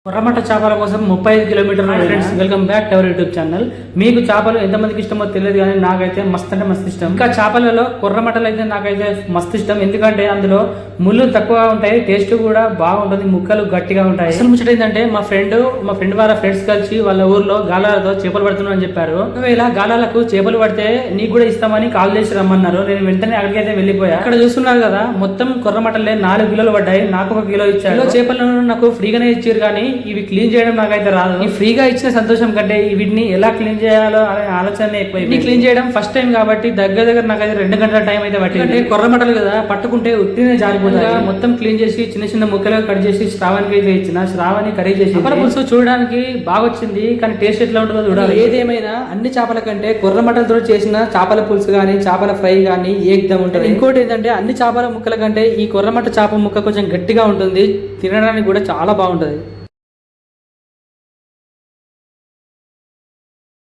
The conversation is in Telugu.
కొర్రమట్ట చేపల కోసం 35 కిలోమీటర్లు friends. Welcome back to our YouTube channel. మీకు చేపలు ఎంతమందికి ఇష్టమో తెలియదు కానీ నాకైతే మస్తు అంటే మస్తు ఇష్టం. ఇంకా చేపలలో కొర్రమట్టలు అయితే నాకైతే మస్తు ఇష్టం. ఎందుకంటే అందులో ముళ్ళు తక్కువగా ఉంటాయి, టేస్ట్ కూడా బాగుంటుంది, ముక్కలు గట్టిగా ఉంటాయి. అసలు ముచ్చట ఏంటంటే మా ఫ్రెండ్ వాళ్ళ ఫ్రెండ్స్ కలిసి వాళ్ళ ఊర్లో గాలాలతో చేపలు పడుతున్నాను అని చెప్పారు. ఒకవేళ గాలాలకు చేపలు పడితే నీకు కూడా ఇస్తామని కాల్ చేసి రమ్మన్నారు. నేను వెంటనే అక్కడికైతే వెళ్ళిపోయా. అక్కడ చూస్తున్నారు కదా, మొత్తం కొర్రమట్టలే 4 కిలోలు పడ్డాయి. నాకు 1 కిలో ఇచ్చారు. చేపలను నాకు ఫ్రీగానే ఇచ్చారు కానీ ఇవి క్లీన్ చేయడం నాకైతే రాదు. ఈ ఫ్రీగా ఇచ్చిన సంతోషం కంటే వీటిని ఎలా క్లీన్ చేయాలో అనే ఆలోచన ఎక్కువ. క్లీన్ చేయడం ఫస్ట్ టైం కాబట్టి దగ్గర నాకైతే 2 గంటల టైం అయితే పట్టింది. కొర్రమట్టలు కదా, పట్టుకుంటే ఉట్టినే జారిపోతుంది. మొత్తం క్లీన్ చేసి చిన్న చిన్న ముక్కలుగా కట్ చేసి శ్రావణికి అయితే ఇచ్చిన. శ్రావణి కర్రీ చేసి పులుసు చూడడానికి బాగా వచ్చింది, కానీ టేస్ట్ ఎట్లా ఉంటుందో చూడాలి. ఏదేమైనా అన్ని చేపల కంటే కొర్రమట్టలతో చేసిన చేపల పులుసు కానీ చేపల ఫ్రై కానీ ఏకదం ఉంటుంది. ఇంకోటి ఏంటంటే అన్ని చేపల ముక్కల కంటే ఈ కొర్రమట్ట చేప ముక్క కొంచెం గట్టిగా ఉంటుంది, తినడానికి కూడా చాలా బాగుంటుంది.